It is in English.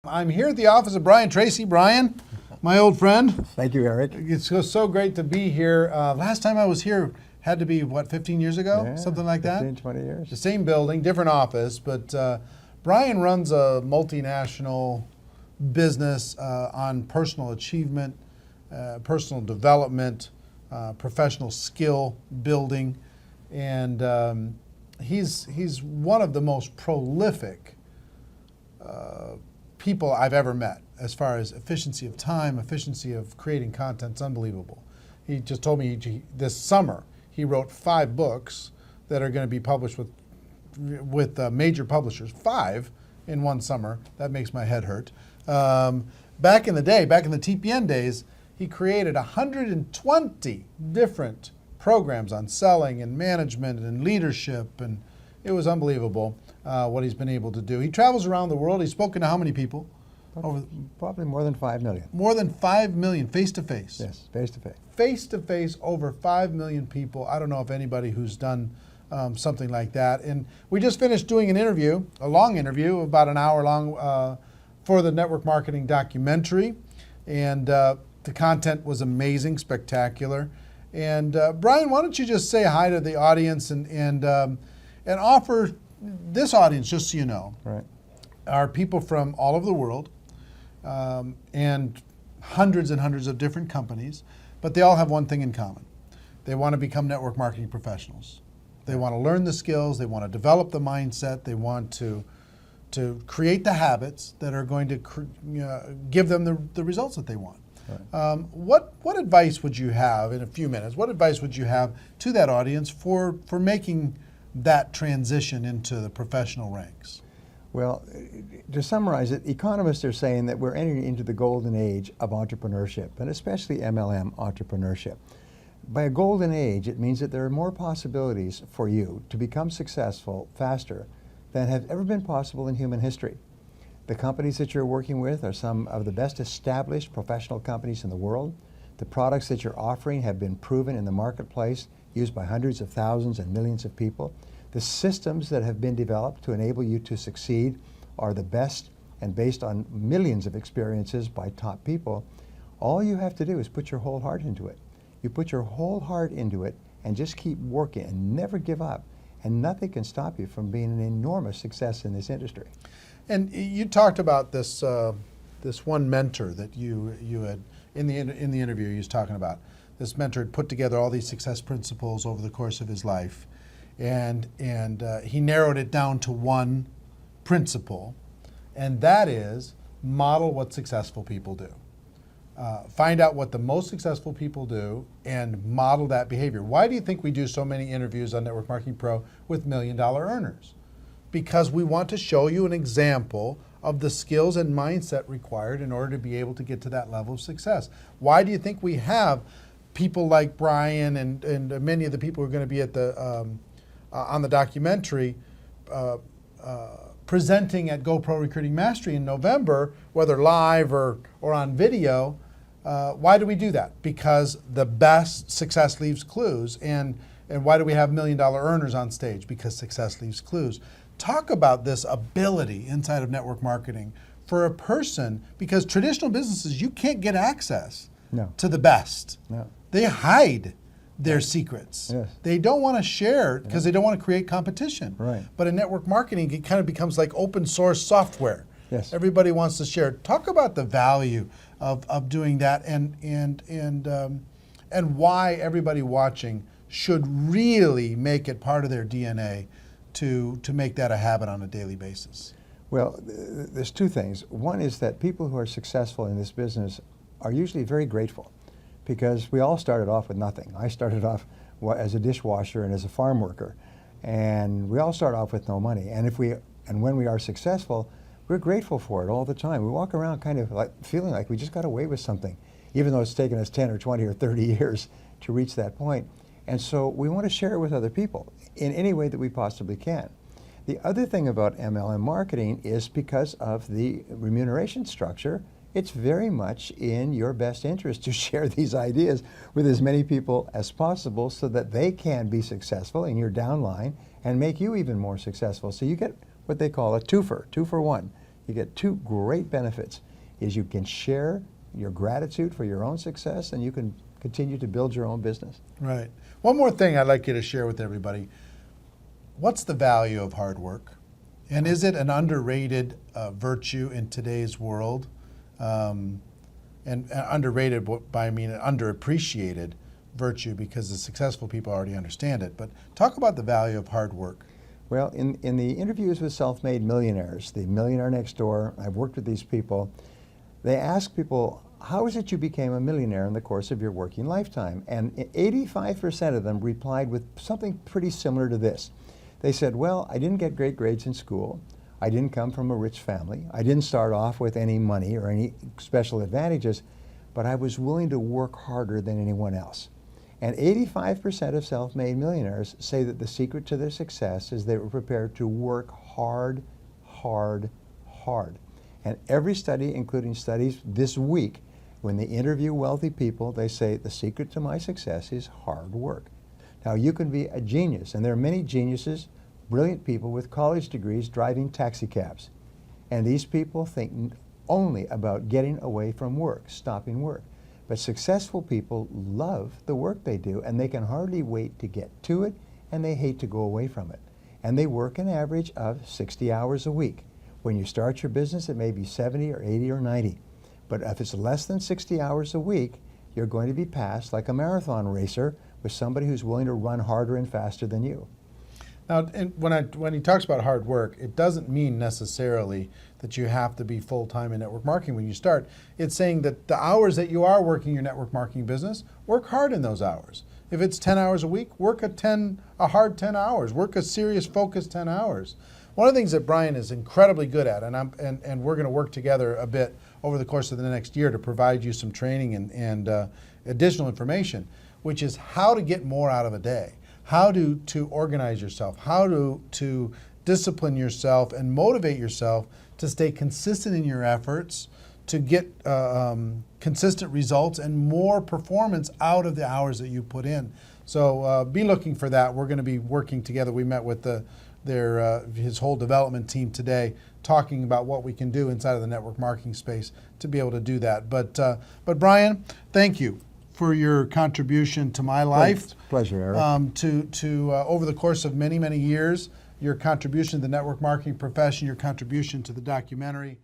I'm here at the office of Brian Tracy. Brian, my old friend. Thank you, Eric. It's so great to be here. Last time I was here had to be, what, 15 years ago? Yeah, something like 15, that? 20 years. The same building, different office, but Brian runs a multinational business on personal achievement, personal development, professional skill building, and he's one of the most prolific people I've ever met as far as efficiency of time, efficiency of creating content. It's unbelievable. He just told me this summer he wrote 5 books that are going to be published with major publishers. 5 in one summer. That makes my head hurt. Back in the day, back in the TPN days, he created 120 different programs on selling and management and leadership, and it was unbelievable what he's been able to do. He travels around the world. He's spoken to how many people? Probably more than 5 million. More than 5 million, face-to-face. Yes, face-to-face. Face-to-face, over 5 million people. I don't know if anybody who's done something like that. And we just finished doing an interview, a long interview, about an hour long, for the network marketing documentary. And the content was amazing, spectacular. And Brian, why don't you just say hi to the audience and offer this audience, just so you know, right, are people from all over the world and hundreds of different companies, but they all have one thing in common. They want to become network marketing professionals. They want to learn the skills, they want to develop the mindset, they want to create the habits that are going to give them the results that they want. Right. What advice would you have, in a few minutes, what advice would you have to that audience for making that transition into the professional ranks? Well, to summarize it, economists are saying that we're entering into the golden age of entrepreneurship, and especially MLM entrepreneurship. By a golden age, it means that there are more possibilities for you to become successful faster than have ever been possible in human history. The companies that you're working with are some of the best established professional companies in the world. The products that you're offering have been proven in the marketplace, used by hundreds of thousands and millions of people. The systems that have been developed to enable you to succeed are the best and based on millions of experiences by top people. All you have to do is put your whole heart into it. You put your whole heart into it and just keep working and never give up. And nothing can stop you from being an enormous success in this industry. And you talked about this this one mentor that you had in the interview. You was talking about this mentor had put together all these success principles over the course of his life, and he narrowed it down to one principle, and that is model what successful people do. Find out what the most successful people do and model that behavior. Why do you think we do so many interviews on Network Marketing Pro with $1 million earners? Because we want to show you an example of the skills and mindset required in order to be able to get to that level of success. Why do you think we have people like Brian and many of the people who are going to be at the on the documentary presenting at GoPro Recruiting Mastery in November, whether live or on video? Why do we do that? Because the best success leaves clues. And why do we have $1 million earners on stage? Because success leaves clues. Talk about this ability inside of network marketing for a person, because traditional businesses, you can't get access to the best. No. They hide their secrets. Yes. They don't want to share because they don't want to create competition. Right. But in network marketing, it kind of becomes like open source software. Yes. Everybody wants to share. Talk about the value of doing that and why everybody watching should really make it part of their DNA to make that a habit on a daily basis. Well, there's 2 things. One is that people who are successful in this business are usually very grateful, because we all started off with nothing. I started off as a dishwasher and as a farm worker, and we all start off with no money. And when we are successful, we're grateful for it all the time. We walk around kind of like feeling like we just got away with something, even though it's taken us 10 or 20 or 30 years to reach that point. And so we want to share it with other people in any way that we possibly can. The other thing about MLM marketing is because of the remuneration structure, it's very much in your best interest to share these ideas with as many people as possible so that they can be successful in your downline and make you even more successful. So you get what they call a twofer, 2 for 1. You get two great benefits, is you can share your gratitude for your own success, and you can continue to build your own business. Right. One more thing I'd like you to share with everybody. What's the value of hard work? And is it an underrated virtue in today's world? And underrated, by I mean an underappreciated virtue, because the successful people already understand it. But talk about the value of hard work. Well, in the interviews with self-made millionaires, the Millionaire Next Door, I've worked with these people, they ask people, how is it you became a millionaire in the course of your working lifetime? And 85% of them replied with something pretty similar to this. They said, well, I didn't get great grades in school. I didn't come from a rich family. I didn't start off with any money or any special advantages, but I was willing to work harder than anyone else. And 85% of self-made millionaires say that the secret to their success is they were prepared to work hard, hard, hard. And every study, including studies this week, when they interview wealthy people, they say the secret to my success is hard work. Now, you can be a genius, and there are many geniuses, brilliant people with college degrees driving taxi cabs. And these people think only about getting away from work, stopping work. But successful people love the work they do, and they can hardly wait to get to it, and they hate to go away from it. And they work an average of 60 hours a week. When you start your business, it may be 70 or 80 or 90. But if it's less than 60 hours a week, you're going to be passed like a marathon racer with somebody who's willing to run harder and faster than you. Now, when he talks about hard work, it doesn't mean necessarily that you have to be full-time in network marketing when you start. It's saying that the hours that you are working your network marketing business, work hard in those hours. If it's 10 hours a week, work a hard 10 hours. Work a serious, focused 10 hours. One of the things that Brian is incredibly good at, and we're going to work together a bit over the course of the next year to provide you some training and additional information, which is how to get more out of a day, how to organize yourself, how to discipline yourself and motivate yourself to stay consistent in your efforts, to get consistent results and more performance out of the hours that you put in. So be looking for that. We're going to be working together. We met with his whole development team today, talking about what we can do inside of the network marketing space to be able to do that. But Brian, thank you for your contribution to my life. It's a pleasure, Eric. To over the course of many, many years, your contribution to the network marketing profession, your contribution to the documentary.